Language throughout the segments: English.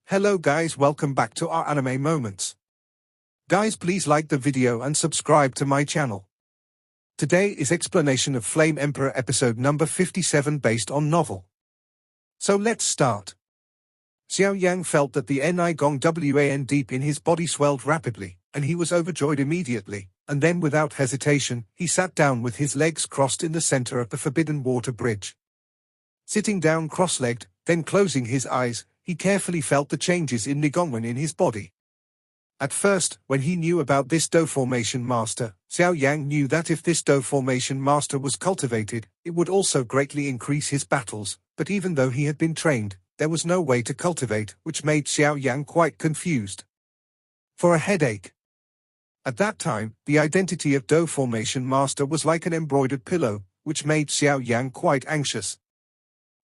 Hello guys, welcome back to our anime moments. Guys, please like the video and subscribe to my channel. Today is explanation of Flame Emperor episode number 57 based on novel. So let's start. Xiao Yan felt that the Nigong deep in his body swelled rapidly, and he was overjoyed immediately, and then without hesitation, he sat down with his legs crossed in the center of the forbidden water bridge. Sitting down cross-legged, then closing his eyes, he carefully felt the changes in Nigongwen in his body. At first, when he knew about this Do Formation Master, Xiao Yan knew that if this Do Formation Master was cultivated, it would also greatly increase his battles, but even though he had been trained, there was no way to cultivate, which made Xiao Yan quite confused. For a headache. At that time, the identity of Do Formation Master was like an embroidered pillow, which made Xiao Yan quite anxious.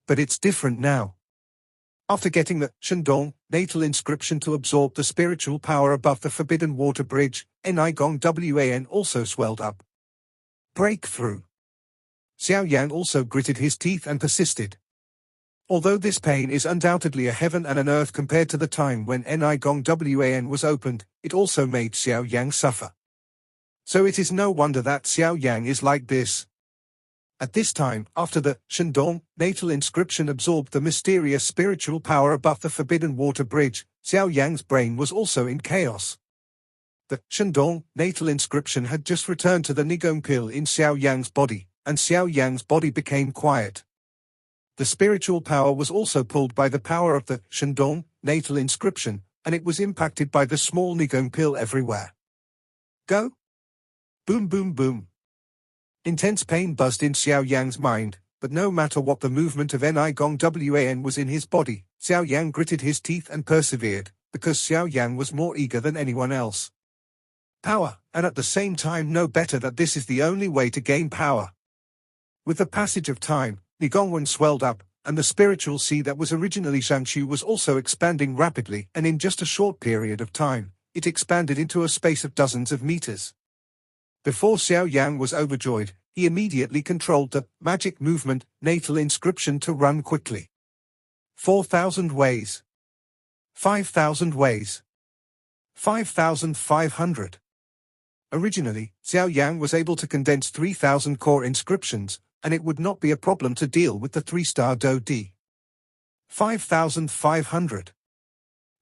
But it's different now. After getting the Shandong natal inscription to absorb the spiritual power above the forbidden water bridge, Nigong Wan also swelled up. Breakthrough. Xiao Yan also gritted his teeth and persisted. Although this pain is undoubtedly a heaven and an earth compared to the time when Nigong Wan was opened, it also made Xiao Yang suffer. So it is no wonder that Xiao Yang is like this. At this time, after the Shandong natal inscription absorbed the mysterious spiritual power above the forbidden water bridge, Xiao Yang's brain was also in chaos. The Shandong natal inscription had just returned to the Nigong pill in Xiao Yang's body, and Xiao Yang's body became quiet. The spiritual power was also pulled by the power of the Shandong natal inscription, and it was impacted by the small Nigong pill everywhere. Go! Boom boom boom. Intense pain buzzed in Xiao Yang's mind, but no matter what the movement of Nigong Wan was in his body, Xiao Yang gritted his teeth and persevered, because Xiao Yang was more eager than anyone else. Power, and at the same time know better that this is the only way to gain power. With the passage of time, Nigongwen swelled up, and the spiritual sea that was originally Shanshu was also expanding rapidly, and in just a short period of time, it expanded into a space of dozens of meters. Before Xiao Yan was overjoyed, he immediately controlled the magic movement natal inscription to run quickly. 4,000 ways. 5,000 ways. 5,500. Originally, Xiao Yan was able to condense 3,000 core inscriptions, and it would not be a problem to deal with the 3-star Do D. 5,500.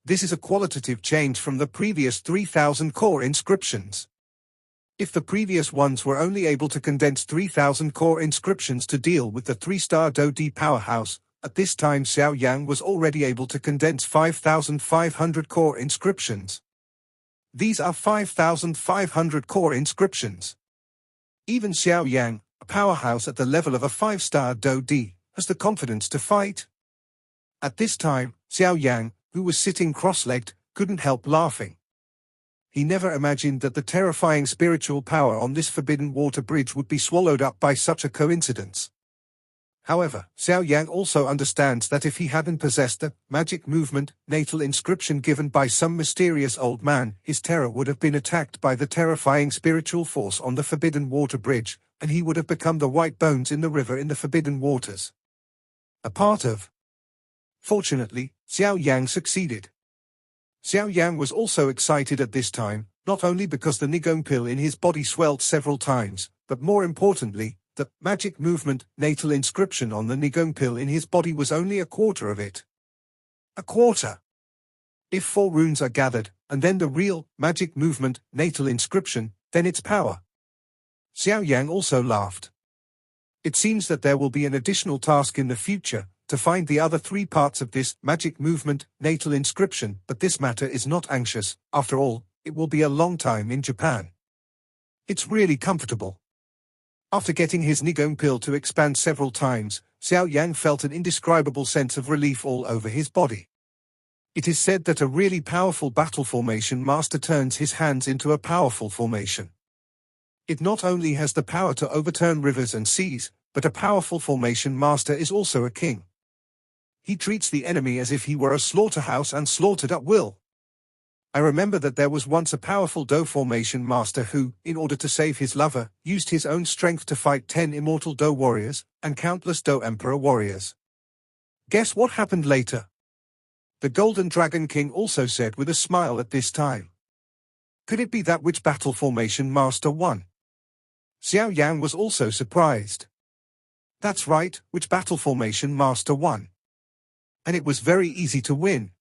This is a qualitative change from the previous 3,000 core inscriptions. If the previous ones were only able to condense 3,000 core inscriptions to deal with the 3-star Do D powerhouse, at this time Xiao Yan was already able to condense 5,500 core inscriptions. These are 5,500 core inscriptions. Even Xiao Yan, a powerhouse at the level of a 5-star Do D, has the confidence to fight. At this time, Xiao Yan, who was sitting cross-legged, couldn't help laughing. He never imagined that the terrifying spiritual power on this forbidden water bridge would be swallowed up by such a coincidence. However, Xiao Yang also understands that if he hadn't possessed the magic movement natal inscription given by some mysterious old man, his terror would have been attacked by the terrifying spiritual force on the forbidden water bridge, and he would have become the white bones in the river in the forbidden waters. A part of. Fortunately, Xiao Yang succeeded. Xiao Yan was also excited at this time, not only because the Nigong pill in his body swelled several times, but more importantly, the magic movement natal inscription on the Nigong pill in his body was only a quarter of it. A quarter! If 4 runes are gathered, and then the real magic movement natal inscription, then its power. Xiao Yang also laughed. It seems that there will be an additional task in the future, to find the other 3 parts of this magic movement natal inscription, but this matter is not anxious. After all, it will be a long time in Japan. It's really comfortable. After getting his Nigong pill to expand several times, Xiao Yan felt an indescribable sense of relief all over his body. It is said that a really powerful battle formation master turns his hands into a powerful formation. It not only has the power to overturn rivers and seas, but a powerful formation master is also a king. He treats the enemy as if he were a slaughterhouse and slaughtered at will. I remember that there was once a powerful Do formation master who, in order to save his lover, used his own strength to fight 10 immortal Do warriors, and countless Do emperor warriors. Guess what happened later? The Golden Dragon King also said with a smile at this time. Could it be that which battle formation Master won? Xiao Yan was also surprised. That's right, which battle formation Master won. And it was very easy to win.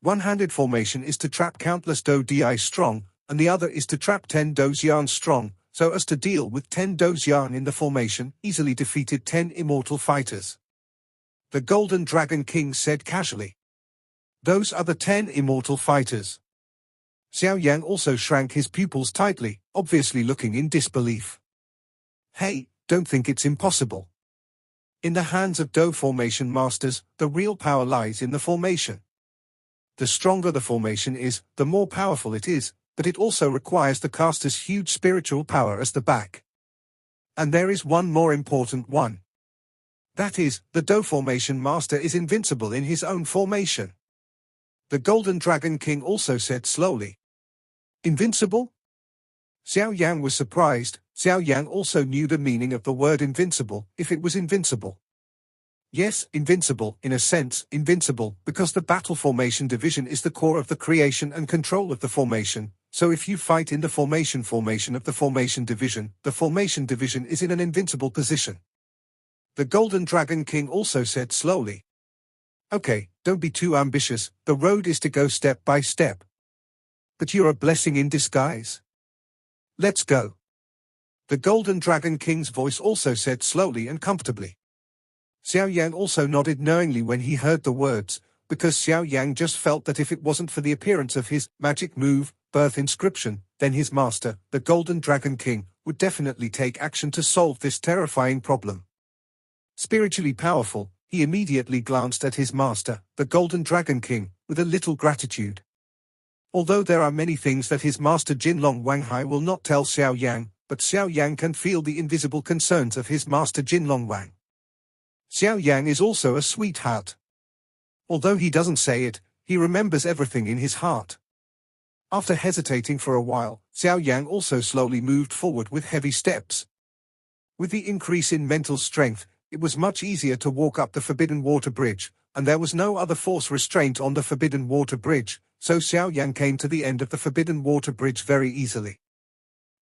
One-handed formation is to trap countless Do Di strong, and the other is to trap 10 Do Xian strong, so as to deal with 10 Do Xian in the formation, easily defeated 10 immortal fighters. The Golden Dragon King said casually. Those are the 10 immortal fighters. Xiao Yan also shrank his pupils tightly, obviously looking in disbelief. Hey, don't think it's impossible. In the hands of Do formation masters, the real power lies in the formation. The stronger the formation is, the more powerful it is, but it also requires the caster's huge spiritual power as the back. And there is one more important one. That is, the Do formation master is invincible in his own formation. The Golden Dragon King also said slowly. Invincible? Xiao Yan was surprised. Xiao Yan also knew the meaning of the word invincible, if it was invincible. Yes, invincible, in a sense, invincible, because the battle formation division is the core of the creation and control of the formation, so if you fight in the formation of the formation division is in an invincible position. The Golden Dragon King also said slowly. Okay, don't be too ambitious, the road is to go step by step. But you're a blessing in disguise. Let's go. The Golden Dragon King's voice also said slowly and comfortably. Xiao Yang also nodded knowingly when he heard the words, because Xiao Yang just felt that if it wasn't for the appearance of his magic move, birth inscription, then his master, the Golden Dragon King, would definitely take action to solve this terrifying problem. Spiritually powerful, he immediately glanced at his master, the Golden Dragon King, with a little gratitude. Although there are many things that his master Jinlong Wanghai will not tell Xiao Yang, but Xiao Yang can feel the invisible concerns of his master Jinlong Wang. Xiao Yang is also a sweetheart. Although he doesn't say it, he remembers everything in his heart. After hesitating for a while, Xiao Yang also slowly moved forward with heavy steps. With the increase in mental strength, it was much easier to walk up the Forbidden Water Bridge, and there was no other force restraint on the Forbidden Water Bridge, so Xiao Yang came to the end of the Forbidden Water Bridge very easily.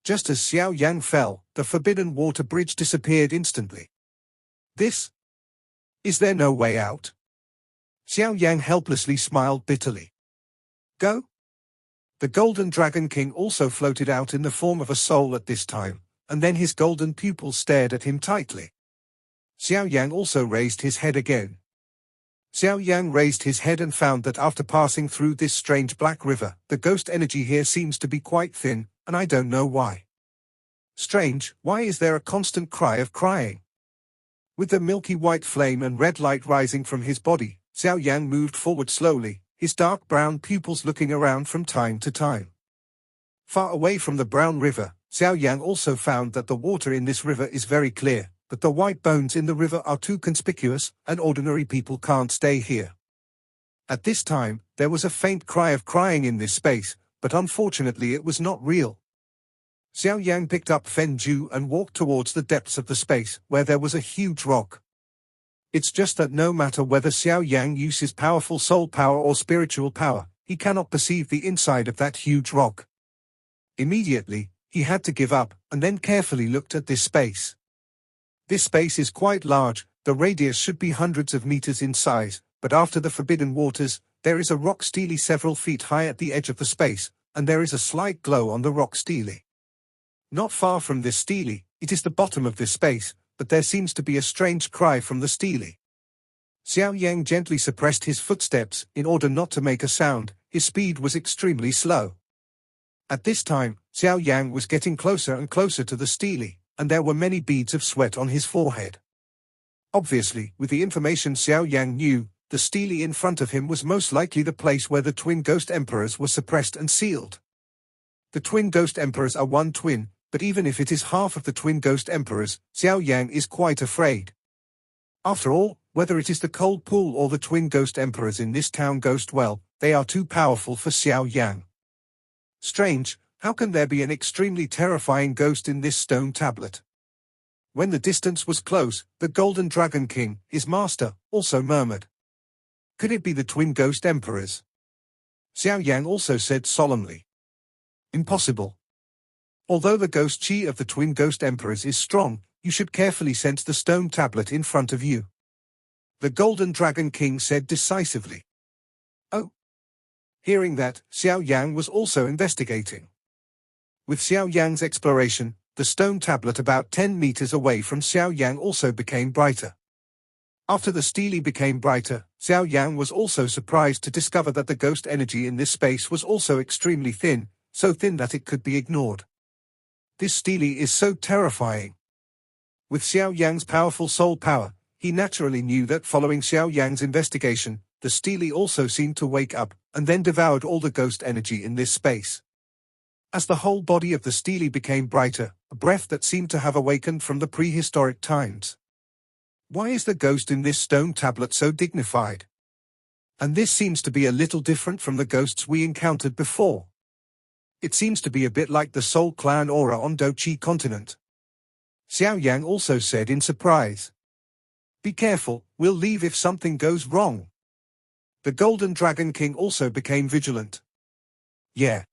Just as Xiao Yang fell, the Forbidden Water Bridge disappeared instantly. Is there no way out? Xiao Yang helplessly smiled bitterly. Go? The Golden Dragon King also floated out in the form of a soul at this time, and then his golden pupils stared at him tightly. Xiao Yang also raised his head again. Xiao Yang raised his head and found that after passing through this strange black river, the ghost energy here seems to be quite thin, and I don't know why. Strange, why is there a constant cry of crying? With the milky white flame and red light rising from his body, Xiao Yang moved forward slowly, his dark brown pupils looking around from time to time. Far away from the brown river, Xiao Yang also found that the water in this river is very clear, but the white bones in the river are too conspicuous, and ordinary people can't stay here. At this time, there was a faint cry of crying in this space, but unfortunately it was not real. Xiao Yang picked up Fen Ju and walked towards the depths of the space, where there was a huge rock. It's just that no matter whether Xiao Yang uses powerful soul power or spiritual power, he cannot perceive the inside of that huge rock. Immediately, he had to give up, and then carefully looked at this space. This space is quite large, the radius should be hundreds of meters in size, but after the Forbidden Waters, there is a rock stele several feet high at the edge of the space, and there is a slight glow on the rock stele. Not far from this stele, it is the bottom of this space, but there seems to be a strange cry from the stele. Xiao Yang gently suppressed his footsteps, in order not to make a sound, his speed was extremely slow. At this time, Xiao Yang was getting closer and closer to the stele, and there were many beads of sweat on his forehead. Obviously, with the information Xiao Yang knew, the stele in front of him was most likely the place where the twin ghost emperors were suppressed and sealed. The twin ghost emperors are one twin, but even if it is half of the twin ghost emperors, Xiao Yang is quite afraid. After all, whether it is the cold pool or the twin ghost emperors in this town ghost well, they are too powerful for Xiao Yang. Strange, how can there be an extremely terrifying ghost in this stone tablet? When the distance was close, the Golden Dragon King, his master, also murmured. Could it be the twin ghost emperors? Xiao Yan also said solemnly. Impossible. Although the ghost chi of the twin ghost emperors is strong, you should carefully sense the stone tablet in front of you. The Golden Dragon King said decisively. Oh. Hearing that, Xiao Yang was also investigating. With Xiao Yang's exploration, the stone tablet about 10 meters away from Xiao Yang also became brighter. After the stele became brighter, Xiao Yang was also surprised to discover that the ghost energy in this space was also extremely thin, so thin that it could be ignored. This stele is so terrifying. With Xiao Yang's powerful soul power, he naturally knew that following Xiao Yang's investigation, the stele also seemed to wake up, and then devoured all the ghost energy in this space. As the whole body of the stele became brighter, a breath that seemed to have awakened from the prehistoric times. Why is the ghost in this stone tablet so dignified? And this seems to be a little different from the ghosts we encountered before. It seems to be a bit like the Soul Clan aura on Dochi continent. Xiao Yang also said in surprise. Be careful, we'll leave if something goes wrong. The Golden Dragon King also became vigilant. Yeah.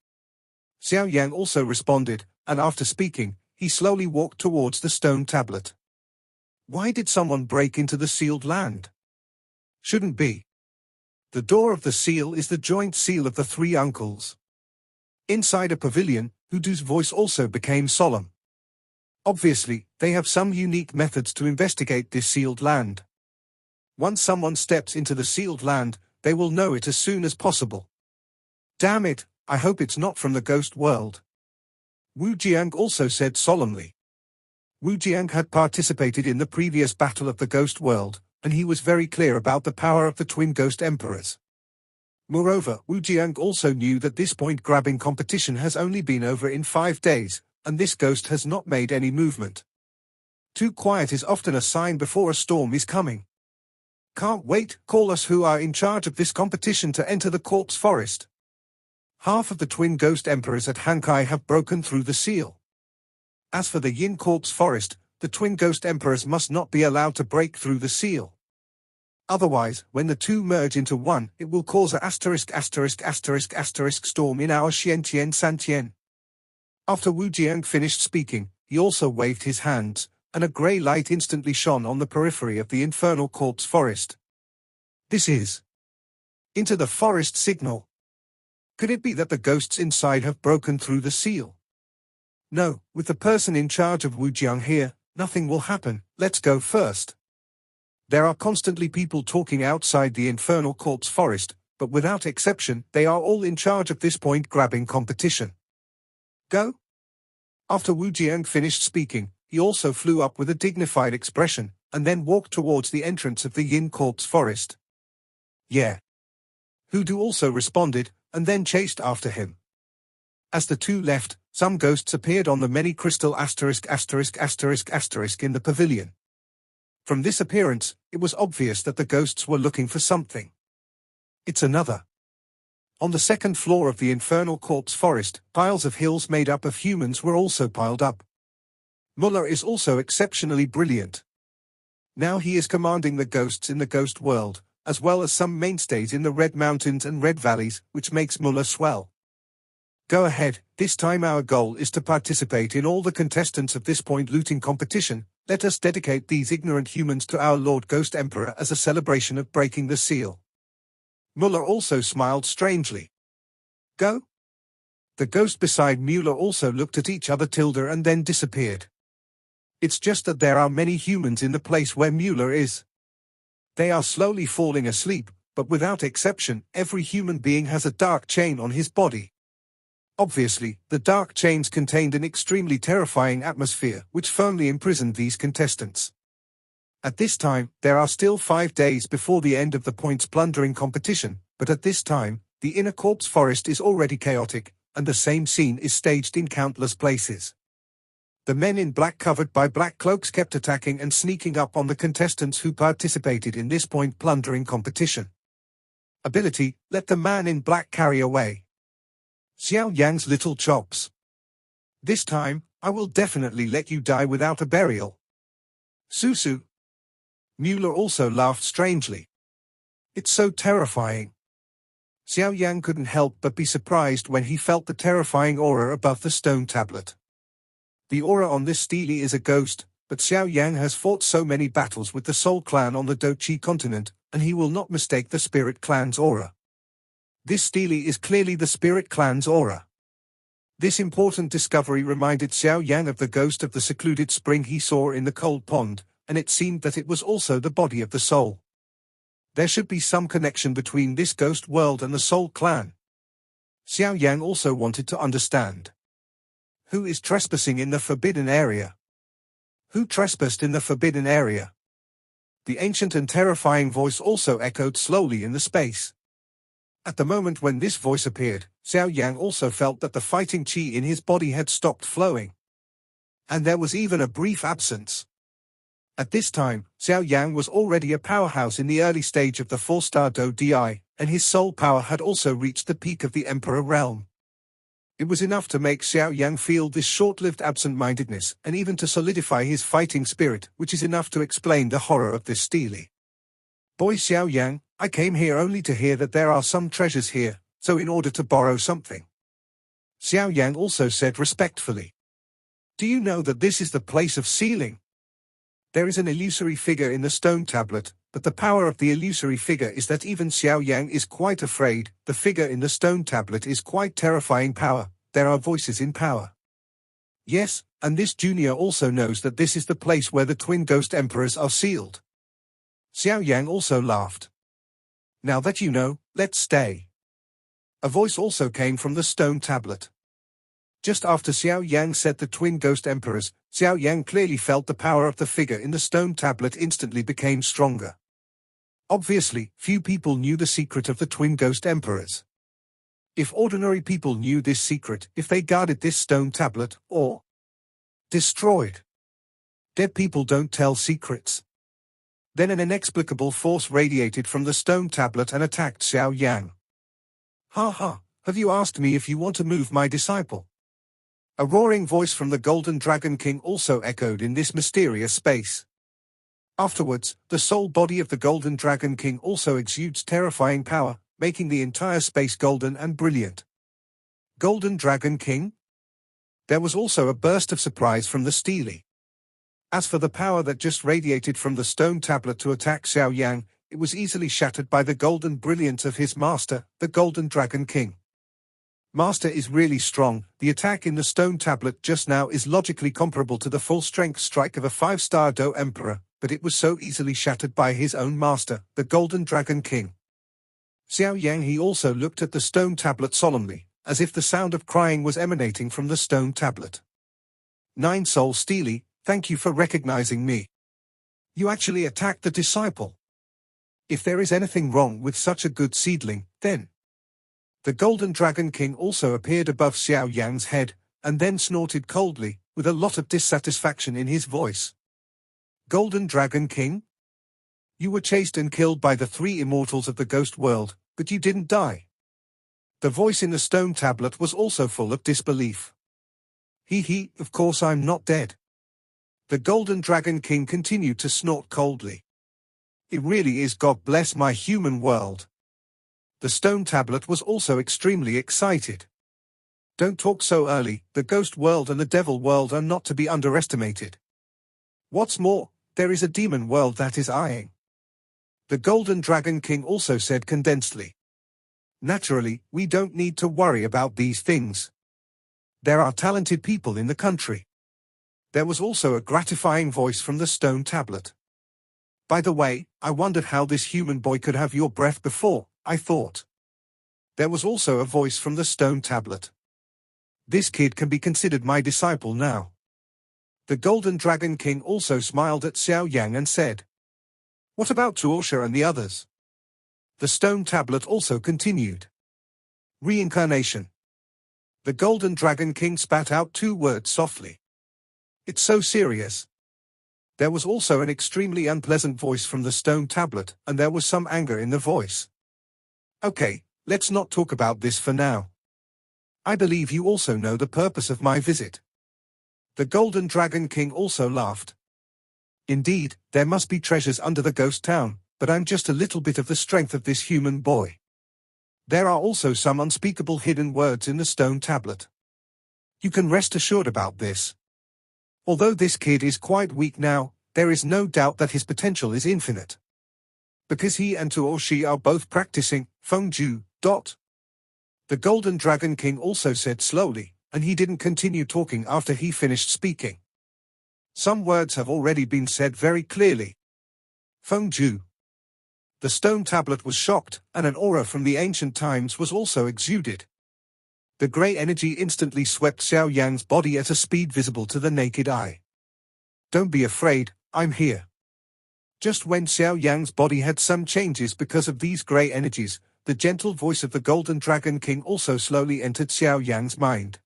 Xiao Yang also responded, and after speaking, he slowly walked towards the stone tablet. Why did someone break into the sealed land? Shouldn't be. The door of the seal is the joint seal of the three uncles. Inside a pavilion, Hudu's voice also became solemn. Obviously, they have some unique methods to investigate this sealed land. Once someone steps into the sealed land, they will know it as soon as possible. Damn it, I hope it's not from the ghost world. Wu Jiang also said solemnly. Wu Jiang had participated in the previous battle of the ghost world, and he was very clear about the power of the twin ghost emperors. Moreover, Wu Jiang also knew that this point-grabbing competition has only been over in 5 days, and this ghost has not made any movement. Too quiet is often a sign before a storm is coming. Can't wait, call us who are in charge of this competition to enter the corpse forest. Half of the twin ghost emperors at Hankai have broken through the seal. As for the Yin corpse forest, the twin ghost emperors must not be allowed to break through the seal. Otherwise, when the two merge into one, it will cause a storm in our Xiantian Santian. After Wu Jiang finished speaking, he also waved his hands, and a grey light instantly shone on the periphery of the infernal corpse forest. This is into the forest signal. Could it be that the ghosts inside have broken through the seal? No, with the person in charge of Wu Jiang here, nothing will happen. Let's go first. There are constantly people talking outside the infernal corpse forest, but without exception, they are all in charge of this point-grabbing competition. Go? After Wu Jiang finished speaking, he also flew up with a dignified expression, and then walked towards the entrance of the Yin corpse forest. Yeah. Hudu also responded, and then chased after him. As the two left, some ghosts appeared on the many crystal in the pavilion. From this appearance, it was obvious that the ghosts were looking for something. It's another. On the second floor of the infernal corpse forest, piles of hills made up of humans were also piled up. Mullah is also exceptionally brilliant. Now he is commanding the ghosts in the ghost world, as well as some mainstays in the Red Mountains and Red Valleys, which makes Mullah swell. Go ahead, this time our goal is to participate in all the contestants of this point looting competition. Let us dedicate these ignorant humans to our Lord Ghost Emperor as a celebration of breaking the seal. Mullah also smiled strangely. Go? The ghost beside Mullah also looked at each other and then disappeared. It's just that there are many humans in the place where Mullah is. They are slowly falling asleep, but without exception, every human being has a dark chain on his body. Obviously, the dark chains contained an extremely terrifying atmosphere which firmly imprisoned these contestants. At this time, there are still 5 days before the end of the points plundering competition, but at this time, the inner corpse forest is already chaotic, and the same scene is staged in countless places. The men in black covered by black cloaks kept attacking and sneaking up on the contestants who participated in this point plundering competition. Ability, let the man in black carry away. Xiao Yang's little chops. This time, I will definitely let you die without a burial. Susu. Mullah also laughed strangely. It's so terrifying. Xiao Yan couldn't help but be surprised when he felt the terrifying aura above the stone tablet. The aura on this stele is a ghost, but Xiao Yan has fought so many battles with the Soul Clan on the Dochi continent, and he will not mistake the Spirit Clan's aura. This stele is clearly the Spirit Clan's aura. This important discovery reminded Xiao Yan of the ghost of the secluded spring he saw in the cold pond, and it seemed that it was also the body of the soul. There should be some connection between this ghost world and the Soul Clan. Xiao Yan also wanted to understand. Who is trespassing in the forbidden area? Who trespassed in the forbidden area? The ancient and terrifying voice also echoed slowly in the space. At the moment when this voice appeared, Xiao Yan also felt that the fighting qi in his body had stopped flowing. And there was even a brief absence. At this time, Xiao Yan was already a powerhouse in the early stage of the 4-star Do Di, and his soul power had also reached the peak of the Emperor realm. It was enough to make Xiao Yan feel this short-lived absent-mindedness, and even to solidify his fighting spirit, which is enough to explain the horror of this stele. Boy Xiao Yan, I came here only to hear that there are some treasures here, so in order to borrow something. Xiao Yan also said respectfully. Do you know that this is the place of sealing? There is an illusory figure in the stone tablet, but the power of the illusory figure is that even Xiao Yang is quite afraid. The figure in the stone tablet is quite terrifying power. There are voices in power. Yes, and this junior also knows that this is the place where the twin ghost emperors are sealed. Xiao Yang also laughed. Now that you know, let's stay. A voice also came from the stone tablet. Just after Xiao Yang said the twin ghost emperors, Xiao Yang clearly felt the power of the figure in the stone tablet instantly became stronger. Obviously, few people knew the secret of the twin ghost emperors. If ordinary people knew this secret, if they guarded this stone tablet, or destroyed. Dead people don't tell secrets. Then an inexplicable force radiated from the stone tablet and attacked Xiao Yang. Ha ha, have you asked me if you want to move my disciple? A roaring voice from the Golden Dragon King also echoed in this mysterious space. Afterwards, the soul body of the Golden Dragon King also exudes terrifying power, making the entire space golden and brilliant. Golden Dragon King? There was also a burst of surprise from the stele. As for the power that just radiated from the stone tablet to attack Xiao Yang, it was easily shattered by the golden brilliance of his master, the Golden Dragon King. Master is really strong. The attack in the stone tablet just now is logically comparable to the full-strength strike of a 5-star Do Emperor, but it was so easily shattered by his own master, the Golden Dragon King. Xiao Yang he also looked at the stone tablet solemnly, as if the sound of crying was emanating from the stone tablet. 9 Soul Stele, thank you for recognizing me. You actually attacked the disciple. If there is anything wrong with such a good seedling, then... The Golden Dragon King also appeared above Xiao Yang's head, and then snorted coldly, with a lot of dissatisfaction in his voice. Golden Dragon King? You were chased and killed by the 3 immortals of the ghost world, but you didn't die. The voice in the stone tablet was also full of disbelief. Of course I'm not dead. The Golden Dragon King continued to snort coldly. It really is God bless my human world. The stone tablet was also extremely excited. Don't talk so early, the ghost world and the devil world are not to be underestimated. What's more, there is a demon world that is eyeing. The Golden Dragon King also said condensedly. Naturally, we don't need to worry about these things. There are talented people in the country. There was also a gratifying voice from the stone tablet. By the way, I wondered how this human boy could have your breath before, I thought. There was also a voice from the stone tablet. This kid can be considered my disciple now. The Golden Dragon King also smiled at Xiao Yang and said. What about Tuosha and the others? The stone tablet also continued. Reincarnation. The Golden Dragon King spat out 2 words softly. It's so serious. There was also an extremely unpleasant voice from the stone tablet, and there was some anger in the voice. Okay, let's not talk about this for now. I believe you also know the purpose of my visit. The Golden Dragon King also laughed. Indeed, there must be treasures under the ghost town, but I'm just a little bit of the strength of this human boy. There are also some unspeakable hidden words in the stone tablet. You can rest assured about this. Although this kid is quite weak now, there is no doubt that his potential is infinite. Because he and Tuo Shi are both practicing Feng Ju. The Golden Dragon King also said slowly, and he didn't continue talking after he finished speaking. Some words have already been said very clearly. Feng Ju. The stone tablet was shocked, and an aura from the ancient times was also exuded. The grey energy instantly swept Xiao Yan's body at a speed visible to the naked eye. Don't be afraid, I'm here. Just when Xiao Yan's body had some changes because of these grey energies, the gentle voice of the Golden Dragon King also slowly entered Xiao Yan's mind.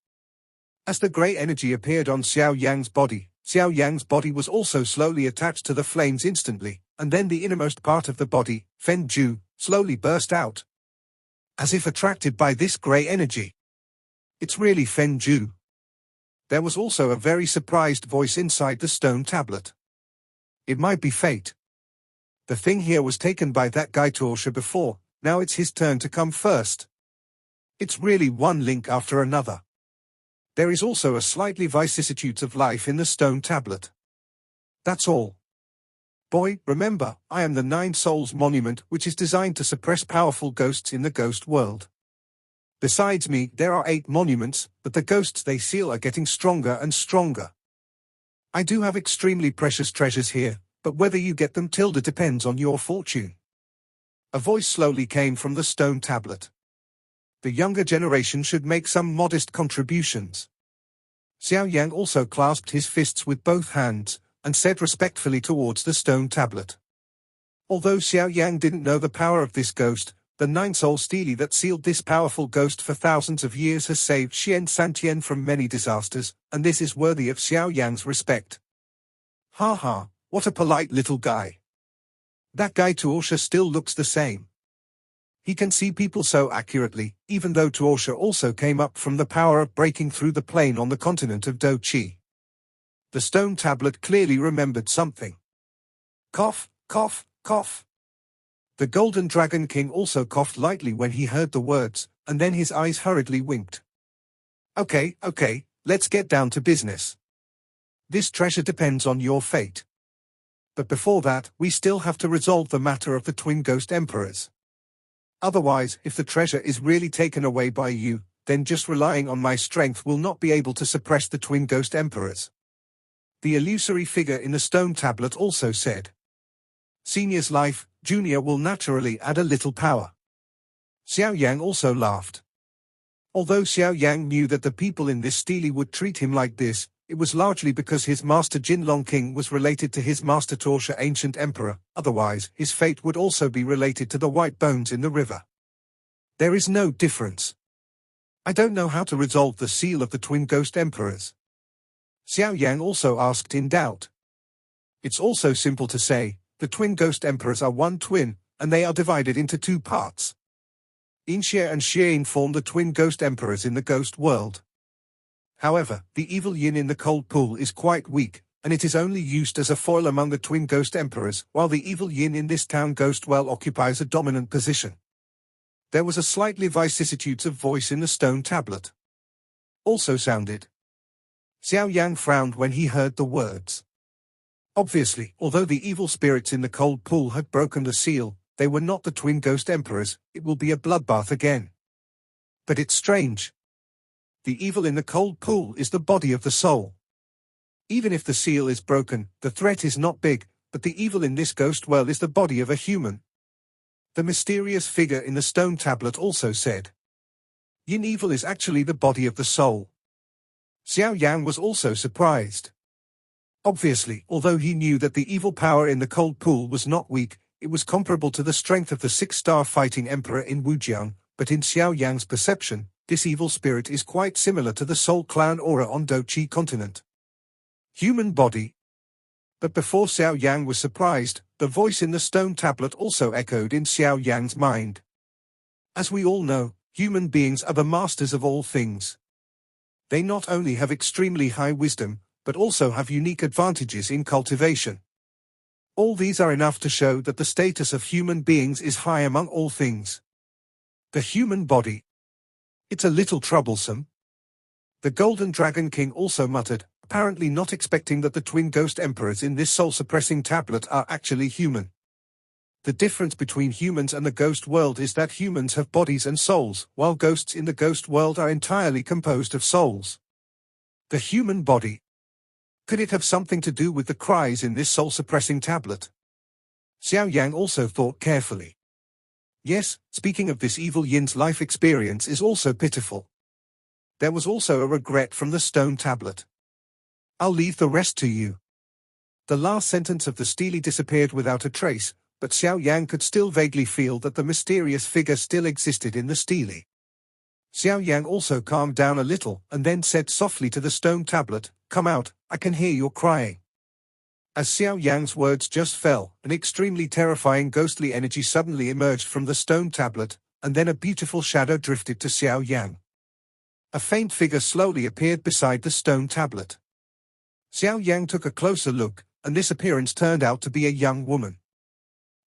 As the grey energy appeared on Xiao Yan's body was also slowly attached to the flames instantly, and then the innermost part of the body, Fen Ju, slowly burst out. As if attracted by this grey energy. It's really Fen Ju. There was also a very surprised voice inside the stone tablet. It might be fate. The thing here was taken by that guy Torsha before, now it's his turn to come first. It's really one link after another. There is also a slightly vicissitudes of life in the stone tablet. That's all. Boy, remember, I am the Nine Souls Monument, which is designed to suppress powerful ghosts in the ghost world. Besides me, there are 8 monuments, but the ghosts they seal are getting stronger and stronger. I do have extremely precious treasures here, but whether you get them depends on your fortune. A voice slowly came from the stone tablet. The younger generation should make some modest contributions. Xiao Yang also clasped his fists with both hands, and said respectfully towards the stone tablet. Although Xiao Yang didn't know the power of this ghost, the 9-soul stele that sealed this powerful ghost for thousands of years has saved Xian Santian from many disasters, and this is worthy of Xiao Yang's respect. Ha ha, what a polite little guy. That guy Tuosha still looks the same. He can see people so accurately, even though Tuosha also came up from the power of breaking through the plane on the continent of Do Chi. The stone tablet clearly remembered something. Cough, cough, cough. The Golden Dragon King also coughed lightly when he heard the words, and then his eyes hurriedly winked. Okay, let's get down to business. This treasure depends on your fate. But before that, we still have to resolve the matter of the twin ghost emperors. Otherwise, if the treasure is really taken away by you, then just relying on my strength will not be able to suppress the twin ghost emperors. The illusory figure in the stone tablet also said. Senior's life, Junior will naturally add a little power. Xiao Yang also laughed. Although Xiao Yang knew that the people in this stele would treat him like this, it was largely because his master Jinlong King was related to his master Torsha Ancient Emperor, otherwise his fate would also be related to the white bones in the river. There is no difference. I don't know how to resolve the seal of the twin ghost emperors. Xiao Yang also asked in doubt. It's also simple to say, the twin ghost emperors are one twin, and they are divided into 2 parts. Inxia and Xian form the twin ghost emperors in the ghost world. However, the evil yin in the cold pool is quite weak, and it is only used as a foil among the twin ghost emperors, while the evil yin in this town ghost well occupies a dominant position. There was a slightly vicissitudes of voice in the stone tablet. Also sounded. Xiao Yang frowned when he heard the words. Obviously, although the evil spirits in the cold pool had broken the seal, they were not the twin ghost emperors. It will be a bloodbath again. But it's strange. The evil in the cold pool is the body of the soul. Even if the seal is broken, the threat is not big, but the evil in this ghost well is the body of a human. The mysterious figure in the stone tablet also said. Yin evil is actually the body of the soul. Xiao Yang was also surprised. Obviously, although he knew that the evil power in the cold pool was not weak, it was comparable to the strength of the 6-star fighting emperor in Wujiang, but in Xiao Yang's perception, this evil spirit is quite similar to the Soul Clan aura on Do Chi continent. Human body. But before Xiao Yang was surprised, the voice in the stone tablet also echoed in Xiao Yang's mind. As we all know, human beings are the masters of all things. They not only have extremely high wisdom, but also have unique advantages in cultivation. All these are enough to show that the status of human beings is high among all things. The human body. It's a little troublesome. The Golden Dragon King also muttered, apparently not expecting that the twin ghost emperors in this soul-suppressing tablet are actually human. The difference between humans and the ghost world is that humans have bodies and souls, while ghosts in the ghost world are entirely composed of souls. The human body. Could it have something to do with the cries in this soul-suppressing tablet? Xiao Yan also thought carefully. Yes, speaking of this evil Yin's life experience is also pitiful. There was also a regret from the stone tablet. I'll leave the rest to you. The last sentence of the stele disappeared without a trace, but Xiao Yan could still vaguely feel that the mysterious figure still existed in the stele. Xiao Yan also calmed down a little and then said softly to the stone tablet, "Come out, I can hear your crying." As Xiao Yan's words just fell, an extremely terrifying ghostly energy suddenly emerged from the stone tablet, and then a beautiful shadow drifted to Xiao Yan. A faint figure slowly appeared beside the stone tablet. Xiao Yan took a closer look, and this appearance turned out to be a young woman.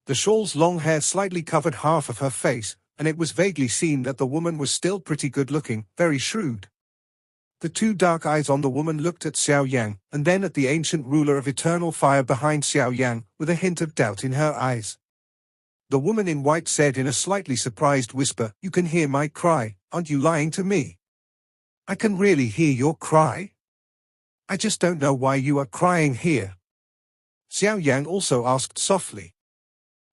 The shawl's long hair slightly covered half of her face, and it was vaguely seen that the woman was still pretty good-looking, very shrewd. The two dark eyes on the woman looked at Xiao Yan, and then at the ancient ruler of eternal fire behind Xiao Yan, with a hint of doubt in her eyes. The woman in white said in a slightly surprised whisper, "You can hear my cry, aren't you lying to me?" "I can really hear your cry? I just don't know why you are crying here." Xiao Yan also asked softly.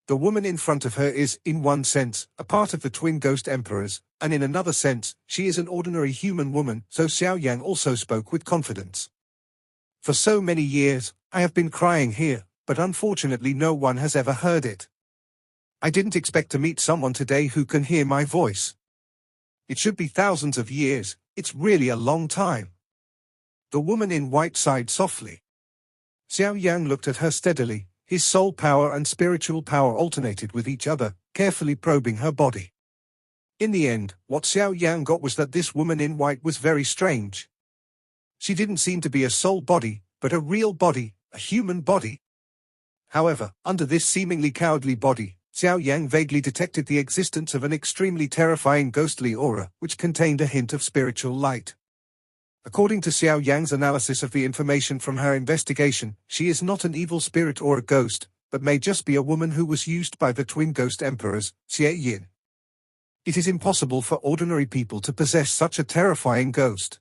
The woman in front of her is, in one sense, a part of the twin ghost emperors, and in another sense, she is an ordinary human woman, so Xiao Yang also spoke with confidence. "For so many years, I have been crying here, but unfortunately no one has ever heard it. I didn't expect to meet someone today who can hear my voice. It should be thousands of years, it's really a long time." The woman in white sighed softly. Xiao Yang looked at her steadily. His soul power and spiritual power alternated with each other, carefully probing her body. In the end, what Xiao Yang got was that this woman in white was very strange. She didn't seem to be a soul body, but a real body, a human body. However, under this seemingly cowardly body, Xiao Yang vaguely detected the existence of an extremely terrifying ghostly aura, which contained a hint of spiritual light. According to Xiao Yang's analysis of the information from her investigation, she is not an evil spirit or a ghost, but may just be a woman who was used by the twin ghost emperors, Xie Yin. It is impossible for ordinary people to possess such a terrifying ghost.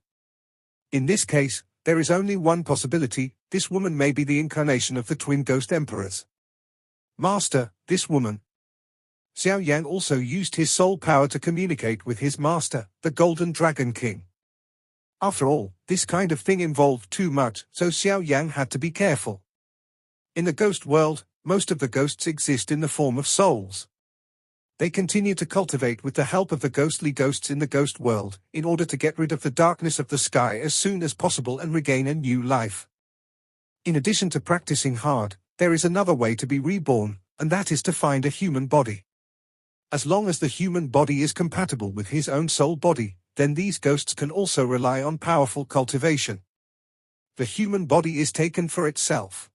In this case, there is only one possibility: this woman may be the incarnation of the twin ghost emperors. Master, this woman. Xiao Yang also used his soul power to communicate with his master, the Golden Dragon King. After all, this kind of thing involved too much, so Xiao Yang had to be careful. In the ghost world, most of the ghosts exist in the form of souls. They continue to cultivate with the help of the ghostly ghosts in the ghost world, in order to get rid of the darkness of the sky as soon as possible and regain a new life. In addition to practicing hard, there is another way to be reborn, and that is to find a human body. As long as the human body is compatible with his own soul body, then these ghosts can also rely on powerful cultivation. The human body is taken for itself.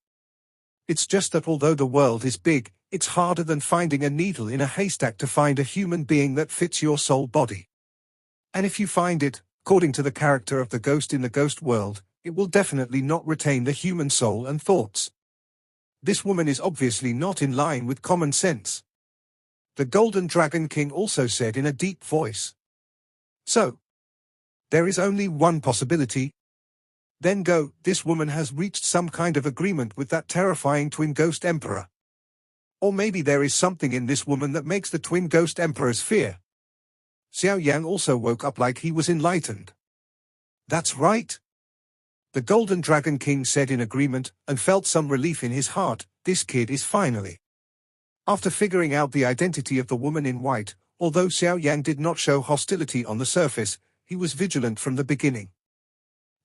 It's just that although the world is big, it's harder than finding a needle in a haystack to find a human being that fits your soul body. And if you find it, according to the character of the ghost in the ghost world, it will definitely not retain the human soul and thoughts. This woman is obviously not in line with common sense. The Golden Dragon King also said in a deep voice. So, there is only one possibility. Then go, this woman has reached some kind of agreement with that terrifying twin ghost emperor. Or maybe there is something in this woman that makes the twin ghost emperors fear. Xiao Yang also woke up like he was enlightened. That's right. The Golden Dragon King said in agreement, and felt some relief in his heart. This kid is finally. After figuring out the identity of the woman in white, although Xiao Yang did not show hostility on the surface, he was vigilant from the beginning.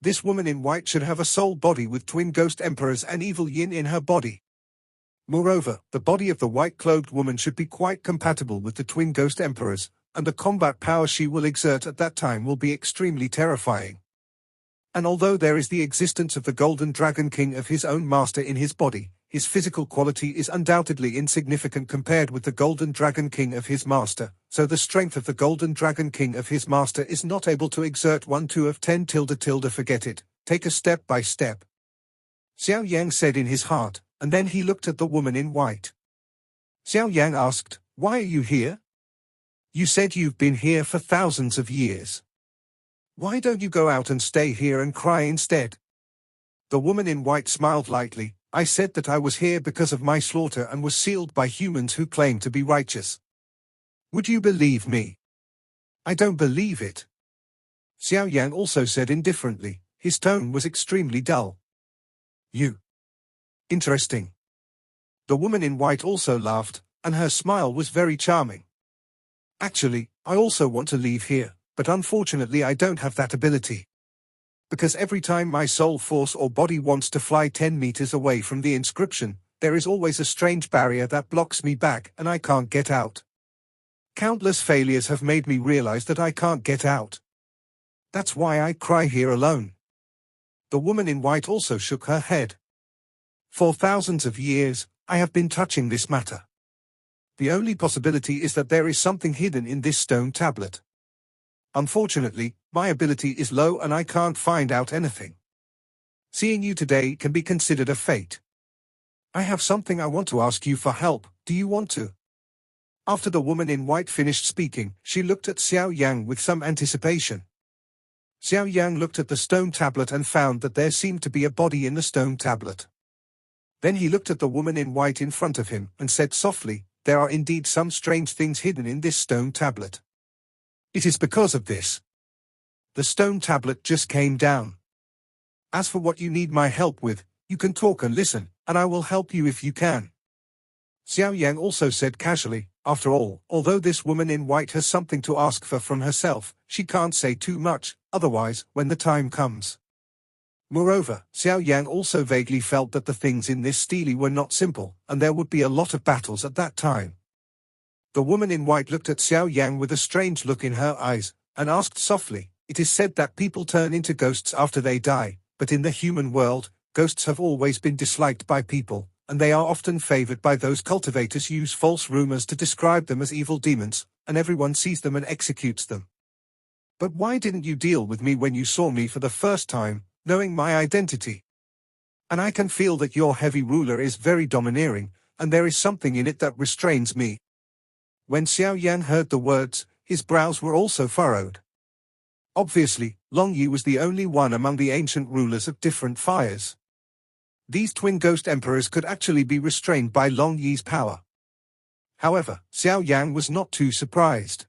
This woman in white should have a soul body with twin ghost emperors and evil yin in her body. Moreover, the body of the white-clothed woman should be quite compatible with the twin ghost emperors, and the combat power she will exert at that time will be extremely terrifying. And although there is the existence of the Golden Dragon King of his own master in his body, his physical quality is undoubtedly insignificant compared with the Golden Dragon King of his master, so the strength of the Golden Dragon King of his master is not able to exert 1 2 of 10 tilde tilde forget it, take a step by step. Xiao Yan said in his heart, and then he looked at the woman in white. Xiao Yan asked, "Why are you here? You said you've been here for thousands of years. Why don't you go out and stay here and cry instead?" The woman in white smiled lightly. "I said that I was here because of my slaughter and was sealed by humans who claim to be righteous. Would you believe me?" "I don't believe it." Xiao Yan also said indifferently. His tone was extremely dull. "You. Interesting." The woman in white also laughed, and her smile was very charming. "Actually, I also want to leave here, but unfortunately I don't have that ability. Because every time my soul force or body wants to fly 10 meters away from the inscription, there is always a strange barrier that blocks me back and I can't get out. Countless failures have made me realize that I can't get out. That's why I cry here alone." The woman in white also shook her head. "For thousands of years, I have been touching this matter. The only possibility is that there is something hidden in this stone tablet. Unfortunately, my ability is low and I can't find out anything. Seeing you today can be considered a fate. I have something I want to ask you for help, do you want to?" After the woman in white finished speaking, she looked at Xiao Yang with some anticipation. Xiao Yang looked at the stone tablet and found that there seemed to be a body in the stone tablet. Then he looked at the woman in white in front of him and said softly, "There are indeed some strange things hidden in this stone tablet. It is because of this. The stone tablet just came down. As for what you need my help with, you can talk and listen, and I will help you if you can." Xiao Yang also said casually, "After all, although this woman in white has something to ask for from herself, she can't say too much, otherwise, when the time comes." Moreover, Xiao Yang also vaguely felt that the things in this stele were not simple, and there would be a lot of battles at that time. The woman in white looked at Xiao Yang with a strange look in her eyes, and asked softly, "It is said that people turn into ghosts after they die, but in the human world, ghosts have always been disliked by people, and they are often favored by those cultivators use false rumors to describe them as evil demons, and everyone sees them and executes them. But why didn't you deal with me when you saw me for the first time, knowing my identity? And I can feel that your heavy ruler is very domineering, and there is something in it that restrains me." When Xiao Yan heard the words, his brows were also furrowed. Obviously, Long Yi was the only one among the ancient rulers of different fires. These twin ghost emperors could actually be restrained by Long Yi's power. However, Xiao Yang was not too surprised.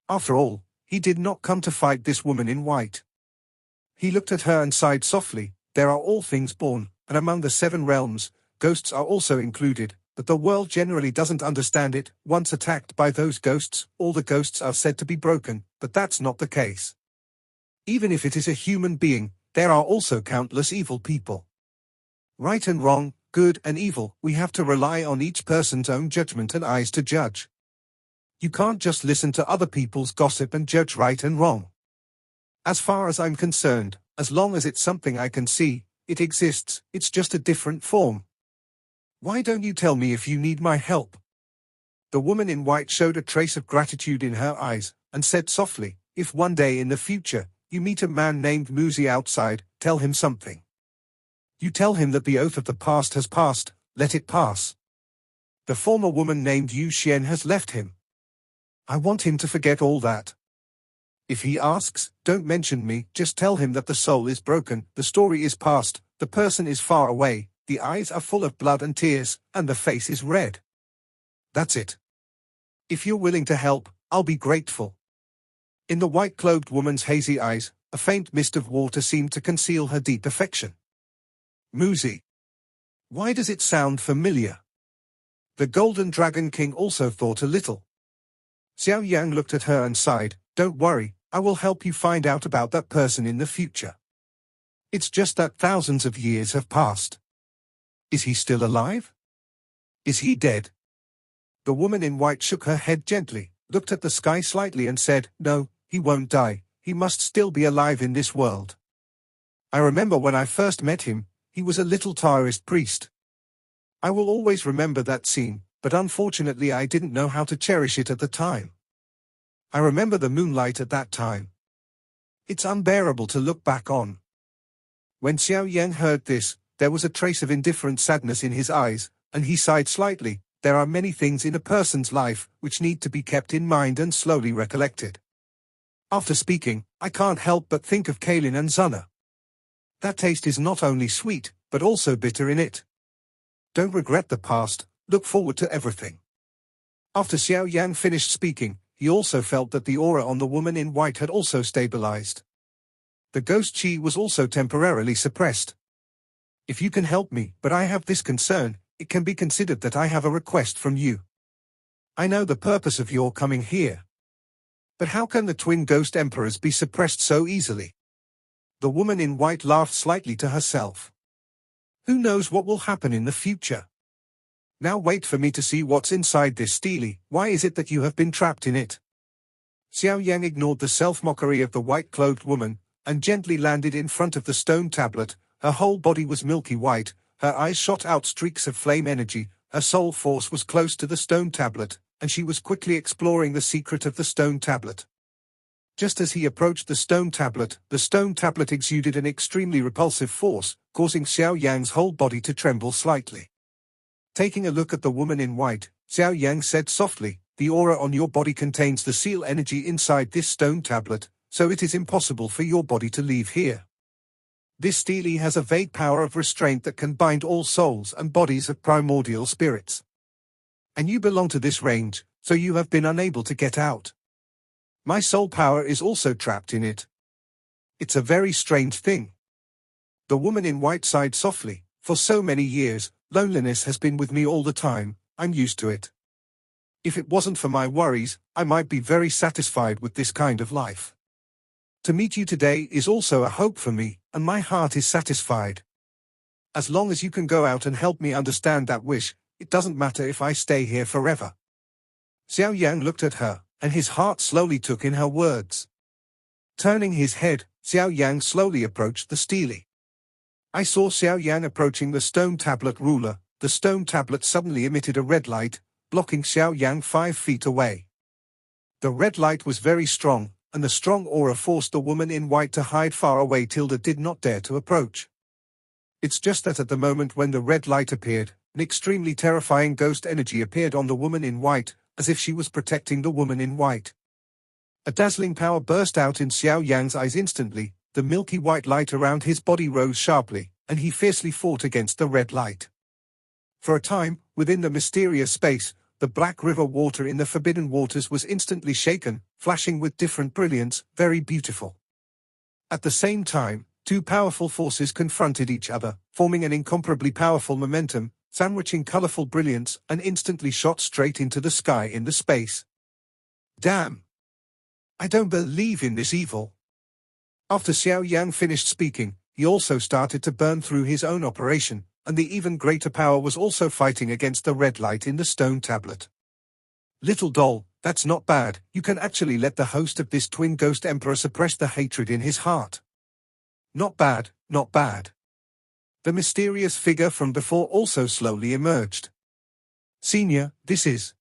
After all, he did not come to fight this woman in white. He looked at her and sighed softly. "There are all things born, and among the 7 realms, ghosts are also included, but the world generally doesn't understand it. Once attacked by those ghosts, all the ghosts are said to be broken, but that's not the case. Even if it is a human being, there are also countless evil people. Right and wrong, good and evil, we have to rely on each person's own judgment and eyes to judge. You can't just listen to other people's gossip and judge right and wrong. As far as I'm concerned, as long as it's something I can see, it exists, it's just a different form. Why don't you tell me if you need my help?" The woman in white showed a trace of gratitude in her eyes, and said softly, "If one day in the future, you meet a man named Muzi outside, tell him something. You tell him that the oath of the past has passed, let it pass. The former woman named Yu Xian has left him. I want him to forget all that. If he asks, don't mention me, just tell him that the soul is broken, the story is past, the person is far away, the eyes are full of blood and tears, and the face is red. That's it. If you're willing to help, I'll be grateful." In the white-cloaked woman's hazy eyes, a faint mist of water seemed to conceal her deep affection. Muzi. Why does it sound familiar? The Golden Dragon King also thought a little. Xiao Yang looked at her and sighed, "Don't worry, I will help you find out about that person in the future. It's just that thousands of years have passed. Is he still alive? Is he dead?" The woman in white shook her head gently, looked at the sky slightly and said, "No, he won't die, he must still be alive in this world. I remember when I first met him, he was a little Taoist priest. I will always remember that scene, but unfortunately I didn't know how to cherish it at the time. I remember the moonlight at that time. It's unbearable to look back on. When Xiao Yan heard this, there was a trace of indifferent sadness in his eyes, and he sighed slightly. There are many things in a person's life which need to be kept in mind and slowly recollected. After speaking, I can't help but think of Kaelin and Zuna. That taste is not only sweet, but also bitter in it. Don't regret the past, look forward to everything. After Xiao Yan finished speaking, he also felt that the aura on the woman in white had also stabilized. The ghost chi was also temporarily suppressed. If you can help me, but I have this concern, it can be considered that I have a request from you. I know the purpose of your coming here. But how can the twin ghost emperors be suppressed so easily? The woman in white laughed slightly to herself. Who knows what will happen in the future? Now wait for me to see what's inside this stele. Why is it that you have been trapped in it? Xiao Yang ignored the self-mockery of the white-clothed woman, and gently landed in front of the stone tablet. Her whole body was milky white, her eyes shot out streaks of flame energy, her soul force was close to the stone tablet, and she was quickly exploring the secret of the stone tablet. Just as he approached the stone tablet exuded an extremely repulsive force, causing Xiao Yang's whole body to tremble slightly. Taking a look at the woman in white, Xiao Yang said softly, "The aura on your body contains the seal energy inside this stone tablet, so it is impossible for your body to leave here. This stele has a vague power of restraint that can bind all souls and bodies of primordial spirits. And you belong to this range, so you have been unable to get out. My soul power is also trapped in it. It's a very strange thing." The woman in white sighed softly. "For so many years, loneliness has been with me all the time. I'm used to it. If it wasn't for my worries, I might be very satisfied with this kind of life. To meet you today is also a hope for me, and my heart is satisfied. As long as you can go out and help me understand that wish, it doesn't matter if I stay here forever." Xiao Yang looked at her, and his heart slowly took in her words. Turning his head, Xiao Yang slowly approached the stele. I saw Xiao Yang approaching the stone tablet ruler. The stone tablet suddenly emitted a red light, blocking Xiao Yang 5 feet away. The red light was very strong, and the strong aura forced the woman in white to hide far away. Tilda did not dare to approach. It's just that at the moment when the red light appeared, an extremely terrifying ghost energy appeared on the woman in white, as if she was protecting the woman in white. A dazzling power burst out in Xiao Yang's eyes instantly. The milky white light around his body rose sharply, and he fiercely fought against the red light. For a time, within the mysterious space, the black river water in the forbidden waters was instantly shaken, flashing with different brilliance, very beautiful. At the same time, two powerful forces confronted each other, forming an incomparably powerful momentum, sandwiching colorful brilliance, and instantly shot straight into the sky in the space. Damn! I don't believe in this evil. After Xiao Yang finished speaking, he also started to burn through his own operation, and the even greater power was also fighting against the red light in the stone tablet. Little doll, that's not bad. You can actually let the host of this twin ghost emperor suppress the hatred in his heart. Not bad, not bad. The mysterious figure from before also slowly emerged. Senior, this is...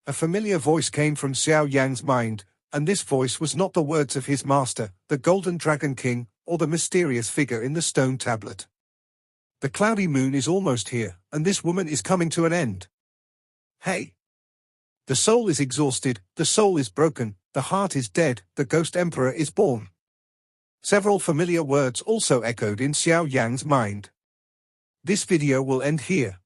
A familiar voice came from Xiao Yang's mind, and this voice was not the words of his master, the Golden Dragon King, or the mysterious figure in the stone tablet. The cloudy moon is almost here, and this woman is coming to an end. Hey! The soul is exhausted, the soul is broken, the heart is dead, the ghost emperor is born. Several familiar words also echoed in Xiao Yang's mind. This video will end here.